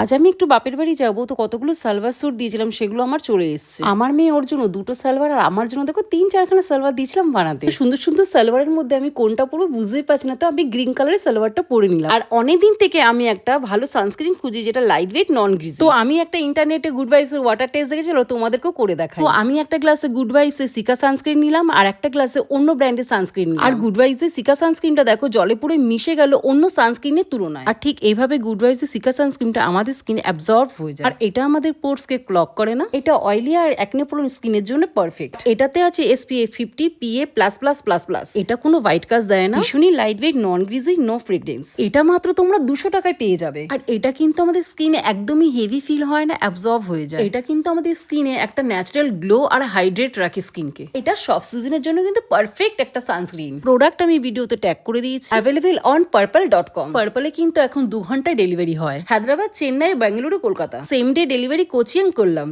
আজ আমি একটু বাপের বাড়ি যাবো, তো কতগুলো সালোয়ার স্যুট দিয়েছিলাম সেগুলো আমার চলে এসেছে। আমার মেয়ে ওর জন্য দুটো সালোয়ার আর আমার জন্য দেখো 3-4খানা সালোয়ার দিয়েছিলাম বানাতে। সুন্দর সুন্দর সালোয়ারের মধ্যে আমি কোনটা পরবো বুঝতেই পারছি না, তো আমি গ্রিন কালারের সালোয়ারটা পরে নিলাম। আর অনেকদিন থেকে আমি একটা ভালো সানস্ক্রিন খুঁজি যেটা লাইট ওয়েট নন গ্রিজ। তো আমি একটা ইন্টারনেটে গুড ভাইবস এর ওয়াটার টেস্ট দেখেছিল, তোমাদেরকেও করে দেখাই। তো আমি একটা গ্লাসে গুড ভাইবস এর সিকা সানস্ক্রিন নিলাম আর একটা গ্লাসে অন্য ব্র্যান্ডের সানস্ক্রিন নিলাম। আর গুড ভাইবস এর সিকা সানস্ক্রিনটা দেখো জলে পুরো মিশে গেল অন্য সানস্ক্রিনের তুলনায়। আর ঠিক এইভাবে গুড ভাইবস এর সিকা সানস্ক্রিনটা আমাদের স্কিনে অ্যাবজর্ব হয়ে যায় আর এটা আমাদের পোর্স কে ক্লগ করে না। এটা অয়েলি আর অ্যাকনে প্রোন স্কিনের জন্য পারফেক্ট। এটাতে আছে SPF 50 PA++++। এটা কোনো হোয়াইট কাস্ট দেয় না, ভীষণই লাইট ওয়েট, নন গ্রিজি, নো ফ্রেগ্রেন্স। এটা মাত্র তোমরা 200 টাকায় পেয়ে যাবে। আর এটা কিন্তু আমাদের স্কিনে একদমই হেভি ফিল হয় না, অ্যাবজর্ব হয়ে যায়। এটা কিন্তু আমাদের স্কিনে একটা ন্যাচারাল গ্লো আর হাইড্রেট রাখে স্কিনকে। এটা সব সিজনের জন্য কিন্তু পারফেক্ট একটা সানস্ক্রিন। প্রোডাক্ট আমি ভিডিওতে ট্যাগ করে দিয়েছি, অ্যাভেলেবল অন purple.com। পার্পলে কিন্তু এখন 2 ঘন্টায় ডেলিভারি হয়। Hyderabad, Chennai, Bengaluru, Kolkata. Same day delivery coaching করলাম।